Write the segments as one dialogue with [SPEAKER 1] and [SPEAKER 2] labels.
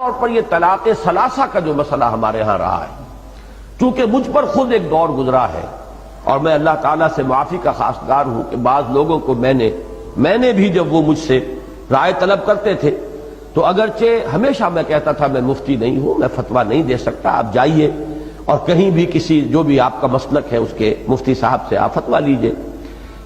[SPEAKER 1] طور پر یہ طلاق ثلاثہ کا جو مسئلہ ہمارے ہاں رہا ہے، چونکہ مجھ پر خود ایک دور گزرا ہے اور میں اللہ تعالیٰ سے معافی کا خواستگار ہوں کہ بعض لوگوں کو میں نے بھی جب وہ مجھ سے رائے طلب کرتے تھے تو اگرچہ ہمیشہ میں کہتا تھا میں مفتی نہیں ہوں، میں فتویٰ نہیں دے سکتا، آپ جائیے اور کہیں بھی کسی جو بھی آپ کا مسلک ہے اس کے مفتی صاحب سے آپ فتویٰ لیجئے،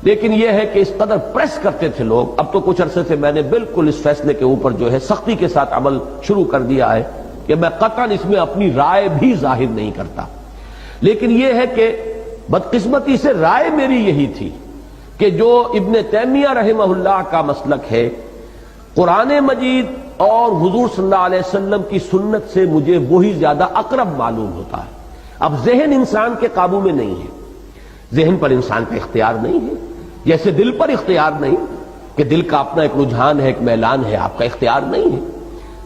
[SPEAKER 1] لیکن یہ ہے کہ اس قدر پریس کرتے تھے لوگ۔ اب تو کچھ عرصے سے میں نے بالکل اس فیصلے کے اوپر جو ہے سختی کے ساتھ عمل شروع کر دیا ہے کہ میں قطعاً اس میں اپنی رائے بھی ظاہر نہیں کرتا، لیکن یہ ہے کہ بدقسمتی سے رائے میری یہی تھی کہ جو ابن تیمیہ رحمہ اللہ کا مسلک ہے، قرآن مجید اور حضور صلی اللہ علیہ وسلم کی سنت سے مجھے وہی زیادہ اقرب معلوم ہوتا ہے۔ اب ذہن انسان کے قابو میں نہیں ہے، ذہن پر انسان کا اختیار نہیں ہے، جیسے دل پر اختیار نہیں کہ دل کا اپنا ایک رجحان ہے، ایک میلان ہے، آپ کا اختیار نہیں ہے،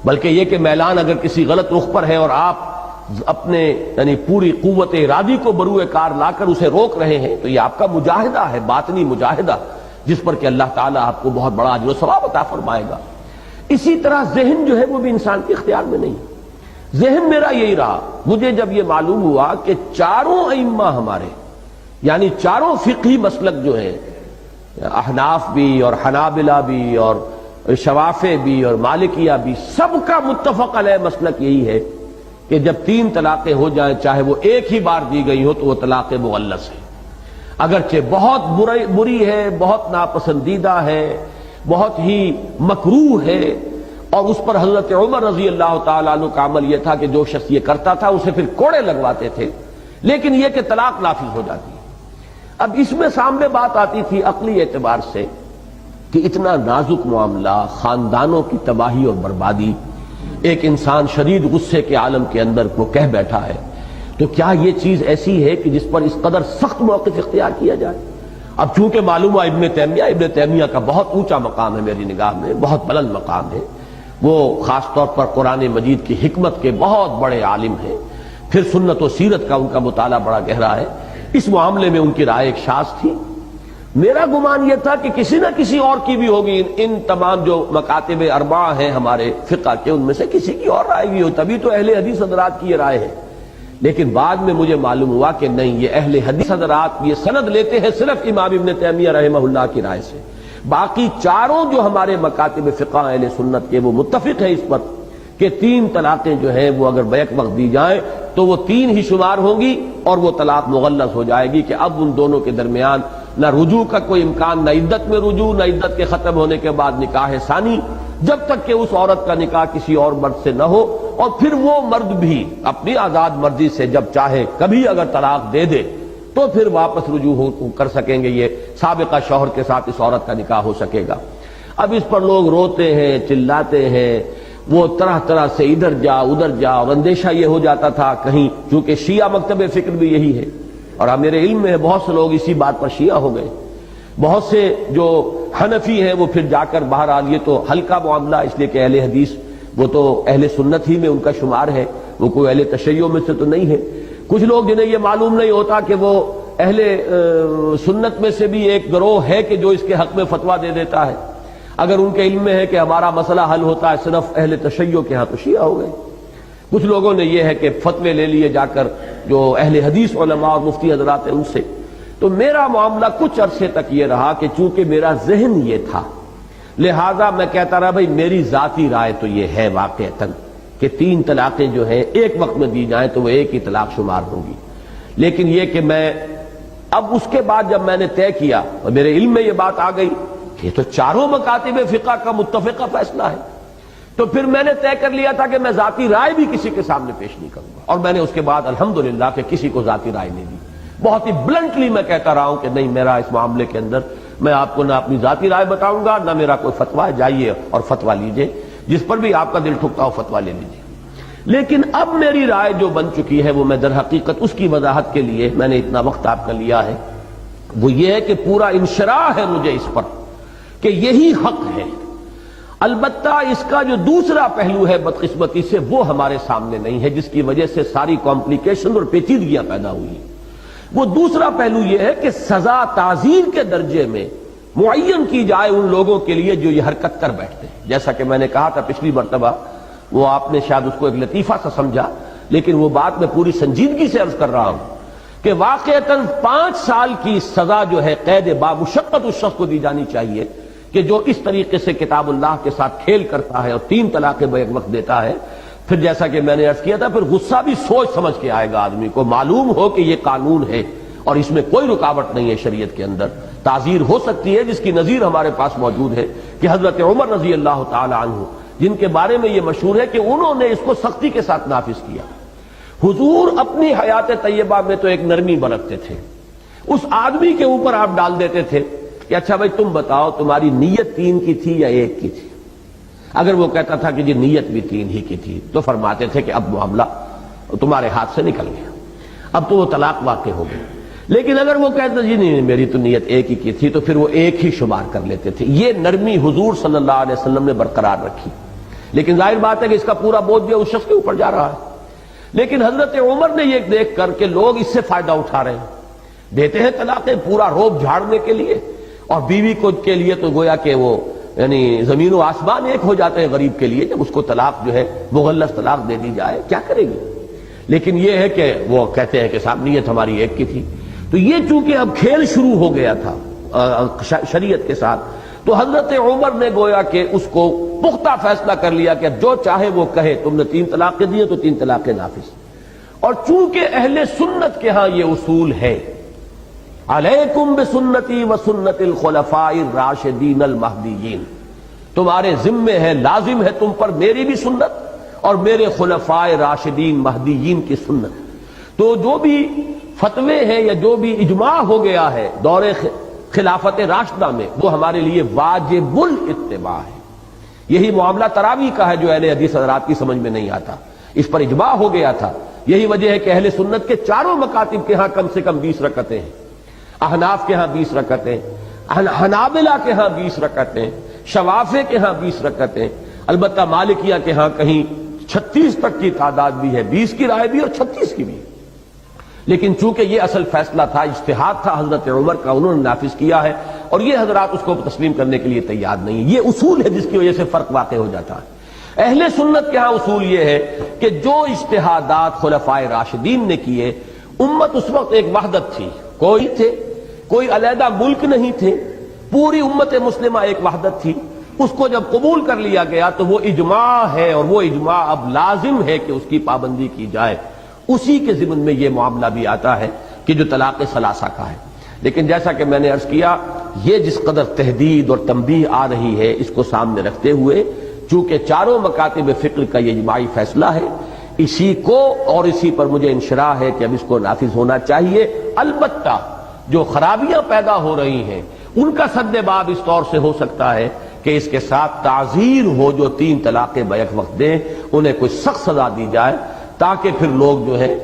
[SPEAKER 1] بلکہ یہ کہ میلان اگر کسی غلط رخ پر ہے اور آپ اپنے یعنی پوری قوت ارادی کو بروئے کار لا کر اسے روک رہے ہیں تو یہ آپ کا مجاہدہ ہے، باطنی مجاہدہ، جس پر کہ اللہ تعالیٰ آپ کو بہت بڑا اجر و ثواب عطا فرمائے گا۔ اسی طرح ذہن جو ہے وہ بھی انسان کے اختیار میں نہیں، ذہن میرا یہی رہا۔ مجھے جب یہ معلوم ہوا کہ چاروں ائمہ ہمارے یعنی چاروں فقہی مسلک جو ہیں، احناف بھی اور حنابلہ بھی اور شوافع بھی اور مالکیہ بھی، سب کا متفق علیہ مسلک یہی ہے کہ جب تین طلاقیں ہو جائیں چاہے وہ ایک ہی بار دی گئی ہو تو وہ طلاق مغلظ ہے، اگرچہ بہت بری ہے، بہت ناپسندیدہ ہے، بہت ہی مکروہ ہے، اور اس پر حضرت عمر رضی اللہ تعالیٰ عنہ کا عمل یہ تھا کہ جو شخص یہ کرتا تھا اسے پھر کوڑے لگواتے تھے، لیکن یہ کہ طلاق نافذ ہو جاتی ہے۔ اب اس میں سامنے بات آتی تھی عقلی اعتبار سے کہ اتنا نازک معاملہ، خاندانوں کی تباہی اور بربادی، ایک انسان شدید غصے کے عالم کے اندر کو کہہ بیٹھا ہے، تو کیا یہ چیز ایسی ہے کہ جس پر اس قدر سخت موقف اختیار کیا جائے؟ اب چونکہ معلوم ہوا ابن تیمیہ کا بہت اونچا مقام ہے میری نگاہ میں، بہت بلند مقام ہے، وہ خاص طور پر قرآن مجید کی حکمت کے بہت بڑے عالم ہیں، پھر سنت و سیرت کا ان کا مطالعہ بڑا گہرا ہے، اس معاملے میں ان کی رائے ایک شاذ تھی۔ میرا گمان یہ تھا کہ کسی نہ کسی اور کی بھی ہوگی، ان تمام جو مکاتب اربعہ ہیں ہمارے فقہ کے، ان میں سے کسی کی اور رائے بھی ہو، تبھی تو اہل حدیث حضرات کی یہ رائے ہے۔ لیکن بعد میں مجھے معلوم ہوا کہ نہیں، یہ اہل حدیث حضرات یہ سند لیتے ہیں صرف امام ابن تیمیہ رحمہ اللہ کی رائے سے، باقی چاروں جو ہمارے مکاتب فقہ اہل سنت کے وہ متفق ہیں اس پر کہ تین طلاقیں جو ہیں وہ اگر بیک وقت دی جائیں تو وہ تین ہی شمار ہوں گی اور وہ طلاق مغلظ ہو جائے گی، کہ اب ان دونوں کے درمیان نہ رجوع کا کوئی امکان، نہ عدت میں رجوع، نہ عدت کے ختم ہونے کے بعد نکاح ثانی، جب تک کہ اس عورت کا نکاح کسی اور مرد سے نہ ہو، اور پھر وہ مرد بھی اپنی آزاد مرضی سے جب چاہے کبھی اگر طلاق دے دے تو پھر واپس رجوع کر سکیں گے، یہ سابقہ شوہر کے ساتھ اس عورت کا نکاح ہو سکے گا۔ اب اس پر لوگ روتے ہیں، چلاتے ہیں، وہ طرح طرح سے ادھر جا ادھر جا، اور اندیشہ یہ ہو جاتا تھا کہیں، چونکہ شیعہ مکتب فکر بھی یہی ہے، اور میرے علم میں بہت سے لوگ اسی بات پر شیعہ ہو گئے، بہت سے جو حنفی ہیں وہ پھر جا کر بہرحال یہ تو ہلکا معاملہ، اس لیے کہ اہل حدیث وہ تو اہل سنت ہی میں ان کا شمار ہے، وہ کوئی اہل تشیع میں سے تو نہیں ہے۔ کچھ لوگ جنہیں یہ معلوم نہیں ہوتا کہ وہ اہل سنت میں سے بھی ایک گروہ ہے کہ جو اس کے حق میں فتویٰ دے دیتا ہے، اگر ان کے علم میں ہے کہ ہمارا مسئلہ حل ہوتا ہے صرف اہل تشیع کے ہاں تو شیعہ ہو گئے۔ کچھ لوگوں نے یہ ہے کہ فتوے لے لیے جا کر جو اہل حدیث علماء اور مفتی حضرات ہیں ان سے۔ تو میرا معاملہ کچھ عرصے تک یہ رہا کہ چونکہ میرا ذہن یہ تھا، لہذا میں کہتا رہا بھائی میری ذاتی رائے تو یہ ہے واقعتاً کہ تین طلاقیں جو ہیں ایک وقت میں دی جائیں تو وہ ایک ہی طلاق شمار ہوگی، لیکن یہ کہ میں اب اس کے بعد جب میں نے طے کیا اور میرے علم میں یہ بات آ گئی کہ یہ تو چاروں مکاتب فقہ کا متفقہ فیصلہ ہے، تو پھر میں نے طے کر لیا تھا کہ میں ذاتی رائے بھی کسی کے سامنے پیش نہیں کروں گا، اور میں نے اس کے بعد الحمدللہ کہ کسی کو ذاتی رائے نہیں دی، بہت ہی بلنٹلی میں کہتا رہا ہوں کہ نہیں، میرا اس معاملے کے اندر میں آپ کو نہ اپنی ذاتی رائے بتاؤں گا نہ میرا کوئی فتویٰ، جائیے اور فتویٰ لیجئے، جس پر بھی آپ کا دل ٹھکتا ہو فتویٰ لے لیجئے۔ لیکن اب میری رائے جو بن چکی ہے وہ میں در حقیقت اس کی وضاحت کے لیے میں نے اتنا وقت آپ کا لیا ہے، وہ یہ ہے کہ پورا انشراح ہے مجھے اس پر کہ یہی حق ہے، البتہ اس کا جو دوسرا پہلو ہے بدقسمتی سے وہ ہمارے سامنے نہیں ہے، جس کی وجہ سے ساری کمپلیکیشن اور پیچیدگیاں پیدا ہوئی ہیں۔ وہ دوسرا پہلو یہ ہے کہ سزا تعزیر کے درجے میں معین کی جائے ان لوگوں کے لیے جو یہ حرکت کر بیٹھتے ہیں، جیسا کہ میں نے کہا تھا پچھلی مرتبہ وہ آپ نے شاید اس کو ایک لطیفہ سا سمجھا، لیکن وہ بات میں پوری سنجیدگی سے عرض کر رہا ہوں کہ واقعتاً 5 سال کی سزا جو ہے قید بامشقت اس شخص کو دی جانی چاہیے کہ جو اس طریقے سے کتاب اللہ کے ساتھ کھیل کرتا ہے اور 3 طلاقیں بیک وقت دیتا ہے۔ پھر جیسا کہ میں نے عرض کیا تھا، پھر غصہ بھی سوچ سمجھ کے آئے گا آدمی کو، معلوم ہو کہ یہ قانون ہے اور اس میں کوئی رکاوٹ نہیں ہے شریعت کے اندر۔ تعزیر ہو سکتی ہے، جس کی نظیر ہمارے پاس موجود ہے کہ حضرت عمر رضی اللہ تعالی عنہ، جن کے بارے میں یہ مشہور ہے کہ انہوں نے اس کو سختی کے ساتھ نافذ کیا۔ حضور اپنی حیات طیبہ میں تو ایک نرمی برتتے تھے، اس آدمی کے اوپر آپ ڈال دیتے تھے کہ اچھا بھائی تم بتاؤ تمہاری نیت 3 کی تھی یا 1 کی تھی؟ اگر وہ کہتا تھا کہ جی نیت بھی 3 ہی کی تھی تو فرماتے تھے کہ اب معاملہ تمہارے ہاتھ سے نکل گیا، اب تو وہ طلاق واقع ہو گئی۔ لیکن اگر وہ کہتا جی نہیں میری تو نیت 1 ہی کی تھی تو پھر وہ 1 ہی شمار کر لیتے تھے۔ یہ نرمی حضور صلی اللہ علیہ وسلم نے برقرار رکھی، لیکن ظاہر بات ہے کہ اس کا پورا بوجھ بھی اس شخص کے اوپر جا رہا ہے۔ لیکن حضرت عمر نے یہ دیکھ کر کہ لوگ اس سے فائدہ اٹھا رہے ہیں، دیتے ہیں طلاقیں پورا روب جھاڑنے کے لیے، اور بیوی کو کے لیے تو گویا کہ وہ یعنی زمین و آسمان ایک ہو جاتے ہیں غریب کے لیے جب اس کو طلاق جو ہے مغلظ طلاق دے دی جائے، کیا کرے گی؟ لیکن یہ ہے کہ وہ کہتے ہیں کہ صاحب نیت ہماری 1 کی تھی۔ تو یہ چونکہ اب کھیل شروع ہو گیا تھا شریعت کے ساتھ، تو حضرت عمر نے گویا کہ اس کو پختہ فیصلہ کر لیا کہ اب جو چاہے وہ کہے، تم نے 3 طلاقیں دی تو 3 طلاقیں نافذ۔ اور چونکہ اہل سنت کے ہاں یہ اصول ہے، علیکم بسنتی وسنت الخلفاء الراشدین المہدیین، تمہارے ذمے ہے، لازم ہے تم پر میری بھی سنت اور میرے خلفاء راشدین مہدیین کی سنت۔ تو جو بھی فتوے ہیں یا جو بھی اجماع ہو گیا ہے دور خلافت راشدہ میں، وہ ہمارے لیے واجب الاتباع ہے۔ یہی معاملہ تراویح کا ہے جو اہل حدیث حضرات کی سمجھ میں نہیں آتا، اس پر اجماع ہو گیا تھا۔ یہی وجہ ہے کہ اہل سنت کے چاروں مکاتب کے ہاں کم سے کم 20 رکعتیں ہیں، احناف کے ہاں 20 رکعتیں، حنابلہ کے ہاں 20 رکعتیں، شوافع کے ہاں 20 رکعتیں، البتہ مالکیہ کے ہاں کہیں 36 تک کی تعداد بھی ہے، 20 کی رائے بھی اور 36 کی بھی۔ لیکن چونکہ یہ اصل فیصلہ تھا، اجتہاد تھا حضرت عمر کا، انہوں نے نافذ کیا ہے، اور یہ حضرات اس کو تسلیم کرنے کے لیے تیار نہیں۔ یہ اصول ہے جس کی وجہ سے فرق واقع ہو جاتا ہے۔ اہل سنت کے ہاں اصول یہ ہے کہ جو اجتہادات خلفائے راشدین نے کیے، امت اس وقت ایک وحدت تھی، کوئی علیحدہ ملک نہیں تھے، پوری امت مسلمہ ایک وحدت تھی۔ اس کو جب قبول کر لیا گیا تو وہ اجماع ہے، اور وہ اجماع اب لازم ہے کہ اس کی پابندی کی جائے۔ اسی کے ضمن میں یہ معاملہ بھی آتا ہے کہ جو طلاق ثلاثہ کا ہے۔ لیکن جیسا کہ میں نے عرض کیا، یہ جس قدر تحدید اور تنبیہ آ رہی ہے، اس کو سامنے رکھتے ہوئے چونکہ چاروں مکاتب فقہ کا یہ اجماعی فیصلہ ہے، اسی کو اور اسی پر مجھے انشراح ہے کہ اب اس کو نافذ ہونا چاہیے۔ البتہ جو خرابیاں پیدا ہو رہی ہیں ان کا سد باب اس طور سے ہو سکتا ہے کہ اس کے ساتھ تعزیر ہو، جو 3 طلاقیں بیک وقت دیں انہیں کوئی سخت سزا دی جائے، تاکہ پھر لوگ جو ہے